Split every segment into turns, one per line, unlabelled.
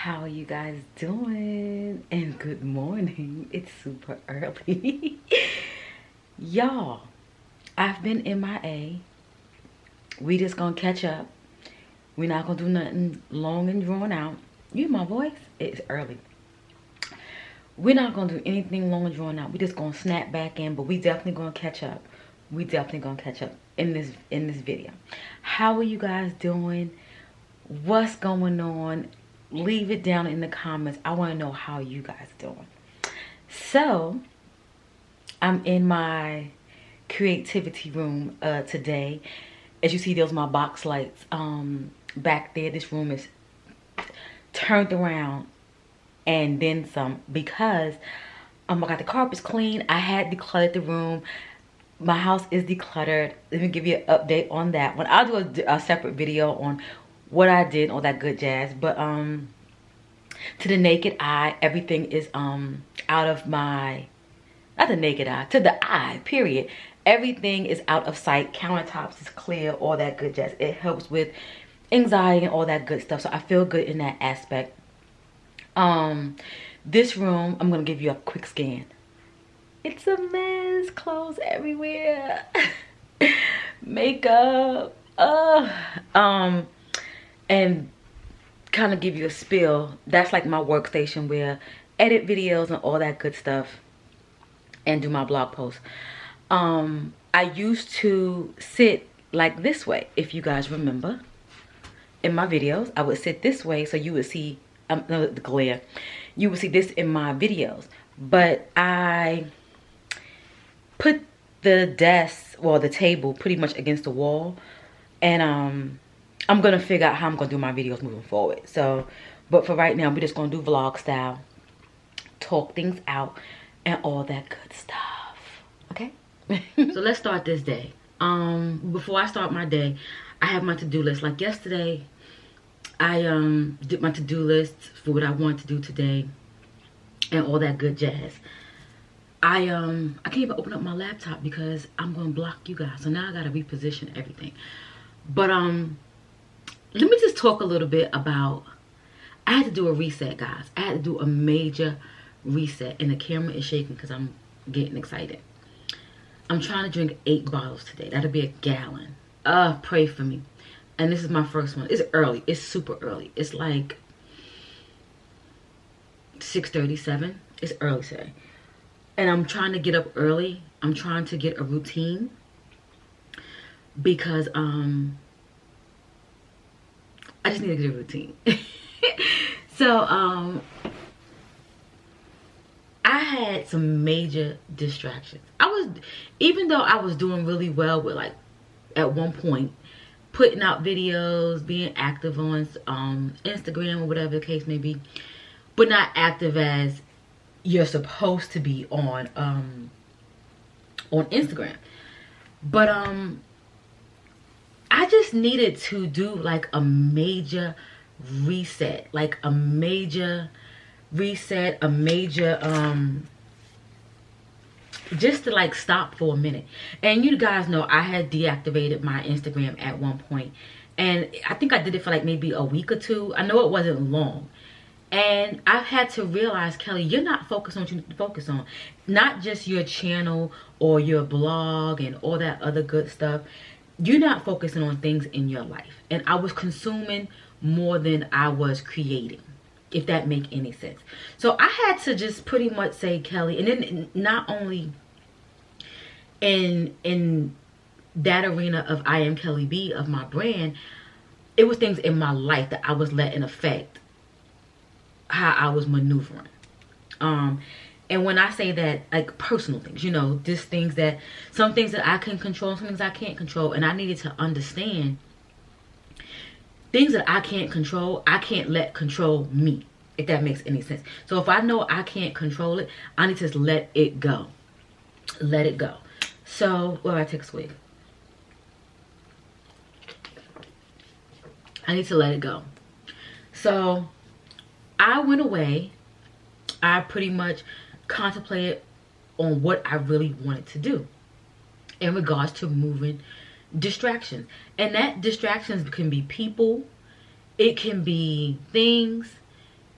How are you guys doing? And good morning. It's super early. Y'all, I've been MIA. We just gonna catch up. We're not gonna do nothing long and drawn out. You hear my voice? It's early. We're not gonna do anything long and drawn out. We just gonna snap back in, but we definitely gonna catch up. We definitely gonna catch up in this video. How are you guys doing? What's going on? Leave it down in the comments. I want to know how you guys are doing. So I'm in my creativity room today. As you see, there's my box lights back there. This room is turned around and then some because I got the carpets clean. I had decluttered the room. My house is decluttered. Let me give you an update on that one. I'll do a separate video on what I did, all that good jazz. But to the naked eye, everything is out of my, not the naked eye, to the eye, period. Everything is out of sight. Countertops is clear, all that good jazz. It helps with anxiety and all that good stuff. So I feel good in that aspect. This room, I'm gonna give you a quick scan. It's a mess, clothes everywhere. Makeup, and kind of give you a spill. That's like my workstation where I edit videos and all that good stuff and do my blog posts. I used to sit like this way, if you guys remember. In my videos, I would sit this way so you would see no, the glare. You would see this in my videos. But I put the desk, well, the table pretty much against the wall, and I'm gonna figure out how I'm gonna do my videos moving forward. So, but for right now, we're just gonna do vlog style, talk things out, and all that good stuff. Okay? So let's start this day. Before I start my day, I have my to-do list. Like yesterday, I did my to-do list for what I want to do today, and all that good jazz. I can't even open up my laptop because I'm gonna block you guys. So now I gotta reposition everything. But let me just talk a little bit about, I had to do a reset, guys. I had to do a major reset, and the camera is shaking because I'm getting excited. I'm trying to drink 8 bottles today. That'll be a gallon. Pray for me. And this is my first one. It's early. It's super early. It's like 6:37. It's early today. And I'm trying to get up early. I'm trying to get a routine because I just need to get a routine. So I had some major distractions. Even though I was doing really well with, like, at one point putting out videos, being active on Instagram or whatever the case may be, but not active as you're supposed to be on Instagram. But I just needed to do like a major reset, just to like stop for a minute. And you guys know I had deactivated my Instagram at one point, and I think I did it for like maybe a week or two. I know it wasn't long. And I've had to realize, Kelly, you're not focused on what you need to focus on. Not just your channel or your blog and all that other good stuff. You're not focusing on things in your life. And I was consuming more than I was creating, if that make any sense. So I had to just pretty much say, Kelly, and then not only in that arena of iamKeliB, B, of my brand, it was things in my life that I was letting affect how I was maneuvering. And when I say that, like personal things, you know, just things that, some things that I can control, some things I can't control. And I needed to understand things that I can't control, I can't let control me, if that makes any sense. So if I know I can't control it, I need to just let it go. Let it go. So, well, I take a swig. I need to let it go. So I went away. I pretty much contemplated on what I really wanted to do in regards to moving distractions. And that distractions can be people, it can be things,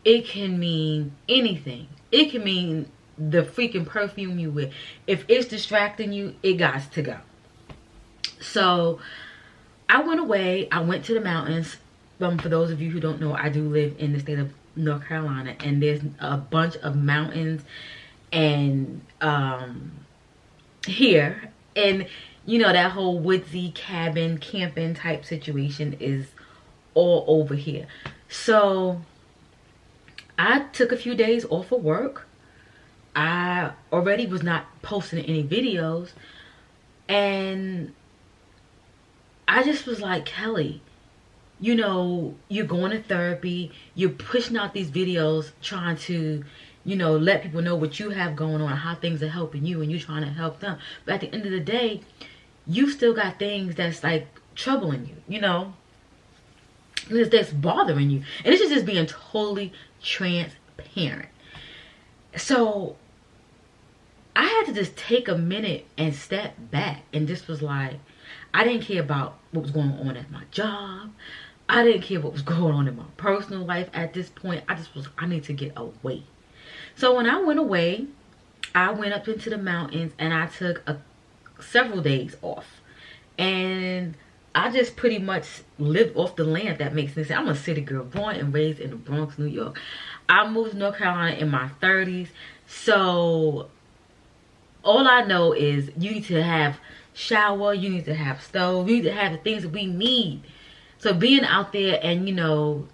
It can mean anything. It can mean the freaking perfume you wear. If it's distracting you, it got to go. So I went away. I went to the mountains. For those of you who don't know, I do live in the state of North Carolina, and there's a bunch of mountains and here, and you know, that whole woodsy cabin camping type situation is all over here. So I took a few days off of work. I already was not posting any videos, and I just was like, Kelly, you know, you're going to therapy, you're pushing out these videos trying to, you know, let people know what you have going on, how things are helping you, and you're trying to help them. But at the end of the day, you still got things that's like troubling you, you know, that's bothering you. And this is just being totally transparent. So I had to just take a minute and step back and just was like, I didn't care about what was going on at my job. I didn't care what was going on in my personal life at this point. I need to get away. So when I went away, I went up into the mountains and I took several days off. And I just pretty much lived off the land, if that makes sense. I'm a city girl, born and raised in the Bronx, New York. I moved to North Carolina in my 30s. So all I know is you need to have shower, you need to have stove, you need to have the things that we need. So being out there and, you know,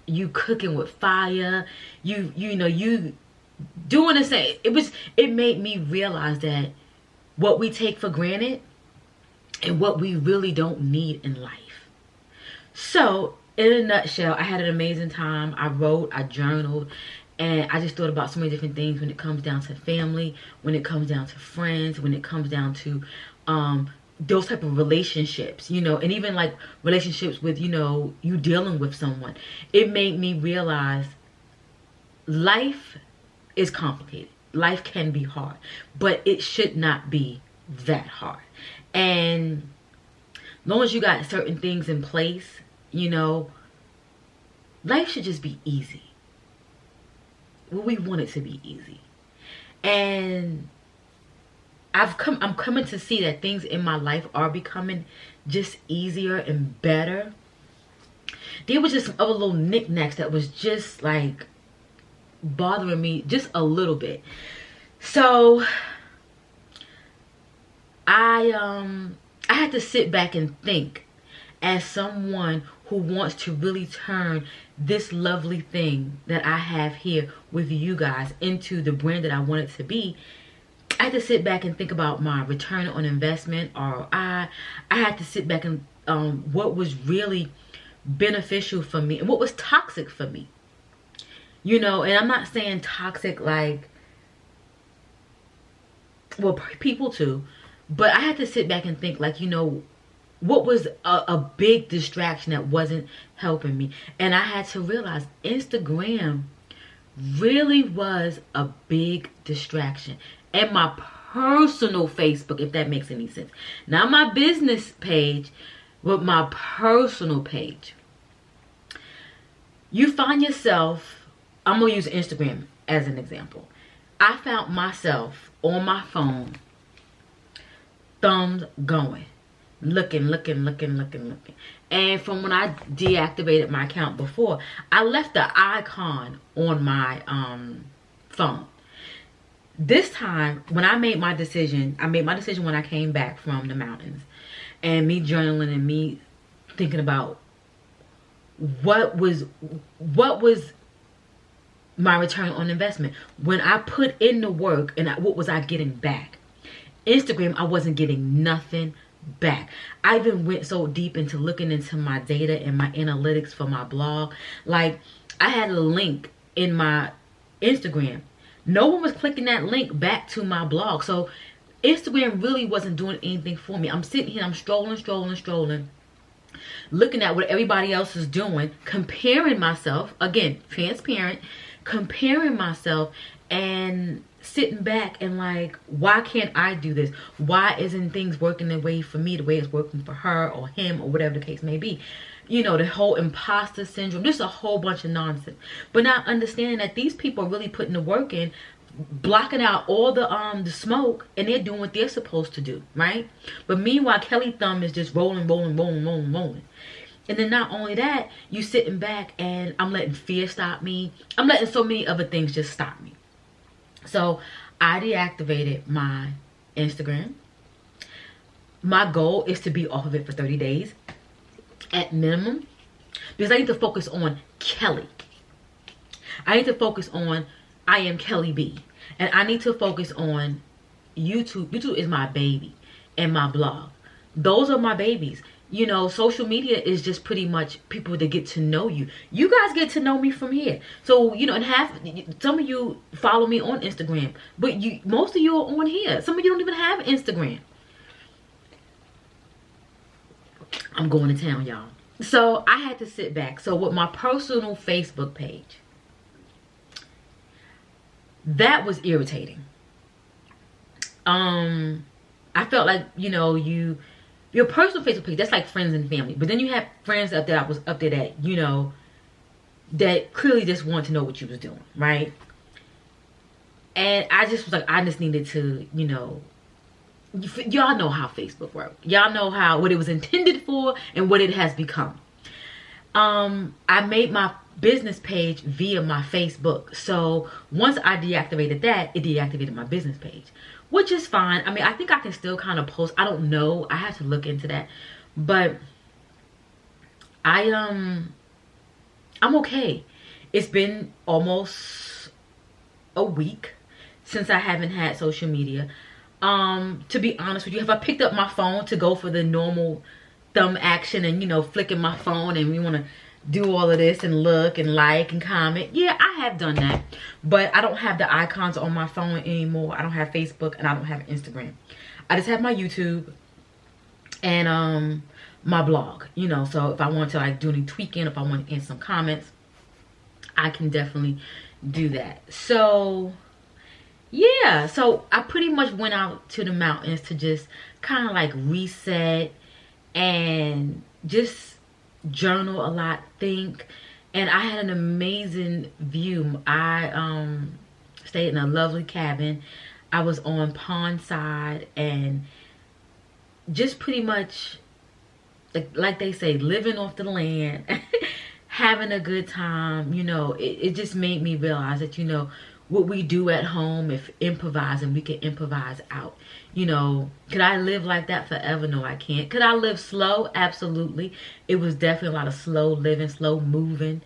you cooking with fire, you know, you doing the same. It made me realize that what we take for granted and what we really don't need in life. So in a nutshell, I had an amazing time. I wrote, I journaled, and I just thought about so many different things when it comes down to family, when it comes down to friends, when it comes down to those type of relationships, you know, and even like relationships with, you know, you dealing with someone. It made me realize life is complicated. Life can be hard, but it should not be that hard. And as long as you got certain things in place, you know, life should just be easy. Well, we want it to be easy. And I'm coming to see that things in my life are becoming just easier and better. There was just some other little knickknacks that was just like bothering me just a little bit. So I had to sit back and think, as someone who wants to really turn this lovely thing that I have here with you guys into the brand that I want it to be. I had to sit back and think about my return on investment, ROI. I had to sit back and what was really beneficial for me and what was toxic for me. You know, and I'm not saying toxic like, well, people too, but I had to sit back and think, like, you know, what was a big distraction that wasn't helping me. And I had to realize Instagram really was a big distraction. And my personal Facebook, if that makes any sense. Not my business page, but my personal page. You find yourself, I'm going to use Instagram as an example. I found myself on my phone, thumbs going, looking. And from when I deactivated my account before, I left the icon on my phone. This time, when I made my decision, when I came back from the mountains, and me journaling and me thinking about what was my return on investment. When I put in the work, and what was I getting back? Instagram, I wasn't getting nothing back. I even went so deep into looking into my data and my analytics for my blog. Like, I had a link in my Instagram. No one was clicking that link back to my blog. So Instagram really wasn't doing anything for me. I'm sitting here, I'm strolling, looking at what everybody else is doing, comparing myself, again, transparent, comparing myself, and sitting back and like, why can't I do this? Why isn't things working the way for me, the way it's working for her or him or whatever the case may be? you know, the whole imposter syndrome, just a whole bunch of nonsense. But not understanding that these people are really putting the work in, blocking out all the smoke, and they're doing what they're supposed to do, right? But meanwhile, Kelly thumb is just rolling. And then not only that, you sitting back and I'm letting fear stop me. I'm letting so many other things just stop me. So I deactivated my Instagram. My goal is to be off of it for 30 days at minimum, because I need to focus on Kelly. I need to focus on iamKeliB, B, and I need to focus on YouTube. YouTube is my baby, and my blog. Those are my babies. You know, social media is just pretty much people that get to know you. You guys get to know me from here. So, you know, and some of you follow me on Instagram, but most of you are on here. Some of you don't even have Instagram. I'm going to town, y'all. So I had to sit back. So with my personal Facebook page, that was irritating. I felt like, you know, your personal Facebook page, that's like friends and family. But then you have friends up there, I was up there that, you know, that clearly just wanted to know what you was doing, right? And I just was like, I just needed to, you know, y'all know how Facebook works. Y'all know what it was intended for and what it has become. I made my business page via my Facebook. So once I deactivated that, it deactivated my business page, which is fine. I mean, I think I can still kind of post. I don't know. I have to look into that. But I'm okay. It's been almost a week since I haven't had social media. To be honest with you, if I picked up my phone to go for the normal thumb action and, you know, flicking my phone and we want to do all of this and look and like and comment, yeah, I have done that. But I don't have the icons on my phone anymore. I don't have Facebook and I don't have Instagram. I just have my YouTube and my blog, you know. So if I want to like do any tweaking, if I want to answer some comments, I can definitely do that. So yeah, so I pretty much went out to the mountains to just kind of like reset and just journal a lot, think. And I had an amazing view. I stayed in a lovely cabin. I was on pond side and just pretty much like they say, living off the land, having a good time. You know, it just made me realize that, you know, what we do at home, if improvising, we can improvise out. You know, could I live like that forever? No, I can't. Could I live slow? Absolutely. It was definitely a lot of slow living, slow moving.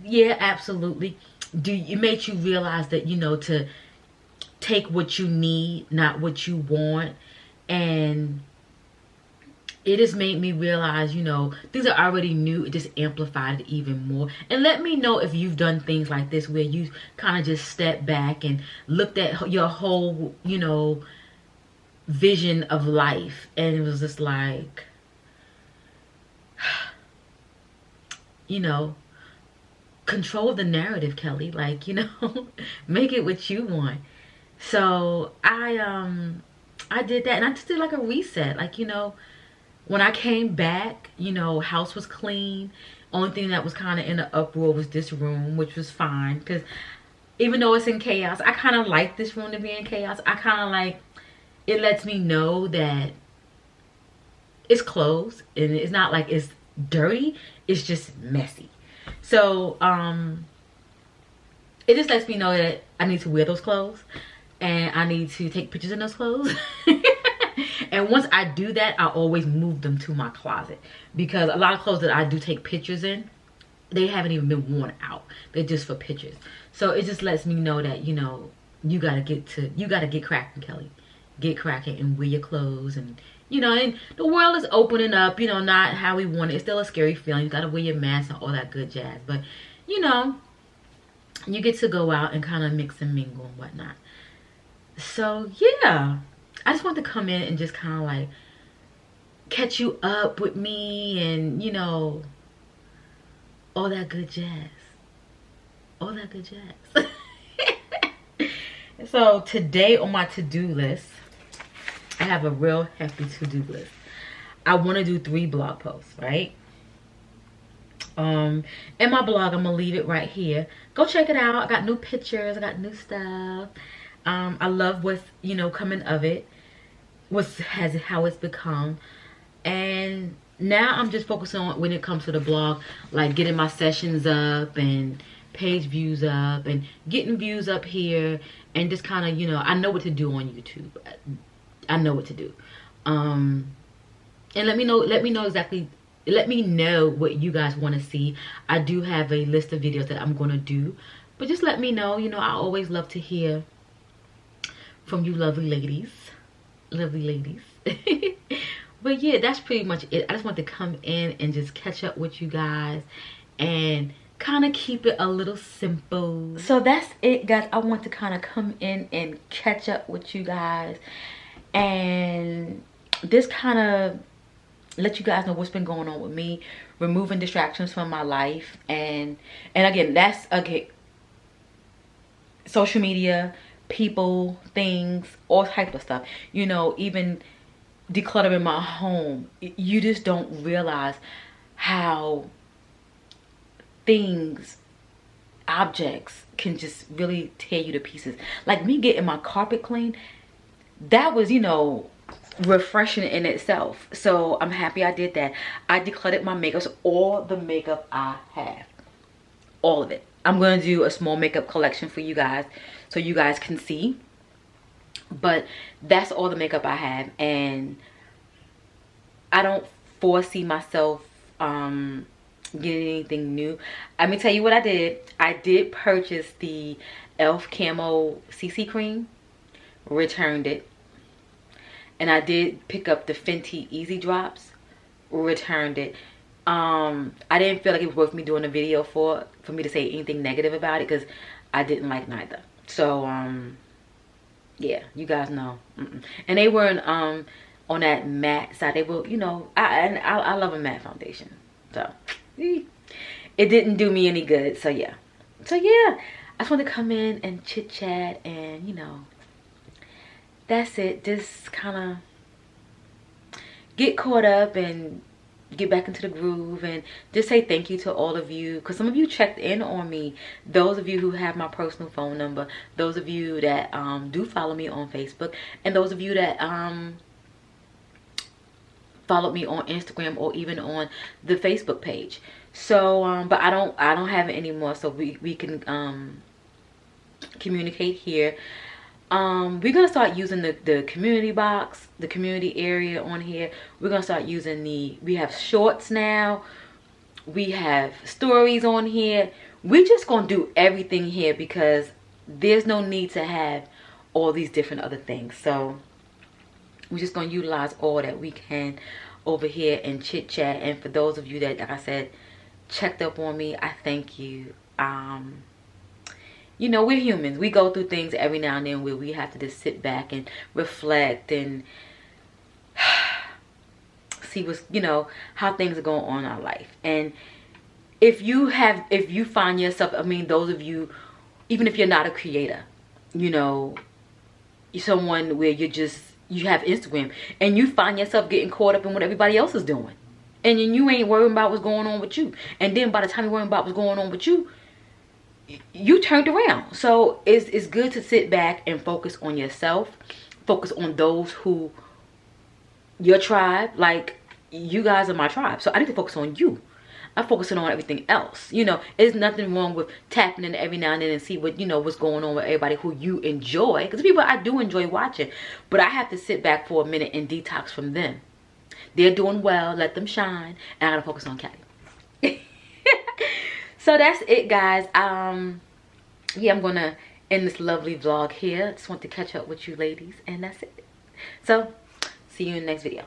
Yeah, absolutely. It made you realize that, you know, to take what you need, not what you want. And it just made me realize, you know, things I already knew, it just amplified it even more. And let me know if you've done things like this where you kind of just stepped back and looked at your whole, you know, vision of life. And it was just like, you know, control the narrative, Kelly. Like, you know, make it what you want. So I did that, and I just did like a reset. Like, you know, when I came back, you know, house was clean. Only thing that was kind of in the uproar was this room, which was fine. Because even though it's in chaos, I kind of like this room to be in chaos. I kind of like, it lets me know that it's closed. And it's not like it's dirty. It's just messy. So, it just lets me know that I need to wear those clothes. And I need to take pictures in those clothes. And once I do that, I always move them to my closet, because a lot of clothes that I do take pictures in, they haven't even been worn out. They're just for pictures. So it just lets me know that, you know, you gotta get cracking, Kelly. Get cracking and wear your clothes. And, you know, and the world is opening up, you know, not how we want it. It's still a scary feeling. You gotta wear your mask and all that good jazz. But, you know, you get to go out and kind of mix and mingle and whatnot. So yeah, I just want to come in and just kind of like catch you up with me and, you know, all that good jazz. All that good jazz. So today on my to-do list, I have a real hefty to-do list. I want to do 3 blog posts, right? And my blog, I'm gonna leave it right here. Go check it out. I got new pictures, I got new stuff. I love what's, you know, coming of it, how it's become. And now I'm just focusing on, when it comes to the blog, like getting my sessions up and page views up and getting views up here, and just kind of, you know, I know what to do on YouTube. I know what to do. And let me know exactly, let me know what you guys want to see. I do have a list of videos that I'm going to do, but just let me know. You know, I always love to hear from you lovely ladies. But yeah, that's pretty much it. I just want to come in and just catch up with you guys and kind of keep it a little simple. So that's it, guys. I want to kind of come in and catch up with you guys and this kind of let you guys know what's been going on with me, removing distractions from my life. And again, that's social media, people, things, all type of stuff, you know, even decluttering my home. You just don't realize how things, objects can just really tear you to pieces. Like me getting my carpet clean, that was, you know, refreshing in itself. So I'm happy I did that. I decluttered my makeup, so all the makeup I have, all of it. I'm gonna do a small makeup collection for you guys so you guys can see, but that's all the makeup I have, and I don't foresee myself getting anything new. Let me tell you what I did. I did purchase the e.l.f. Camo CC cream, returned it. And I did pick up the Fenty Easy Drops, returned it. I didn't feel like it was worth me doing a video for me to say anything negative about it, because I didn't like neither. So yeah, you guys know. And they weren't on that matte side. They were, you know, I love a matte foundation, so it didn't do me any good. So yeah, I just want to come in and chit chat, and you know, that's it. Just kind of get caught up and get back into the groove, and just say thank you to all of you, because some of you checked in on me. Those of you who have my personal phone number, those of you that do follow me on Facebook, and those of you that followed me on Instagram or even on the Facebook page. So but I don't have it anymore, so we can communicate here. We're gonna start using the community box, the community area on here. We're gonna start using we have shorts now, we have stories on here. We're just gonna do everything here because there's no need to have all these different other things. So we're just gonna utilize all that we can over here and chit chat. And for those of you that, like I said, checked up on me, I thank you. You know, we're humans. We go through things every now and then where we have to just sit back and reflect and see what's, you know, how things are going on in our life. And if you find yourself, I mean, those of you, even if you're not a creator, you know, you're someone where you have Instagram and you find yourself getting caught up in what everybody else is doing, and then you ain't worrying about what's going on with you. And then by the time you're worrying about what's going on with you, you turned around. So it's good to sit back and focus on yourself, focus on those who, your tribe. Like, you guys are my tribe, so I need to focus on you. I'm focusing on everything else. You know, there's nothing wrong with tapping in every now and then and see what, you know, what's going on with everybody who you enjoy, because people I do enjoy watching, but I have to sit back for a minute and detox from them. They're doing well, let them shine, and I gotta focus on Keli. So that's it, guys. Yeah, I'm gonna end this lovely vlog here. Just want to catch up with you ladies, and that's it. So see you in the next video.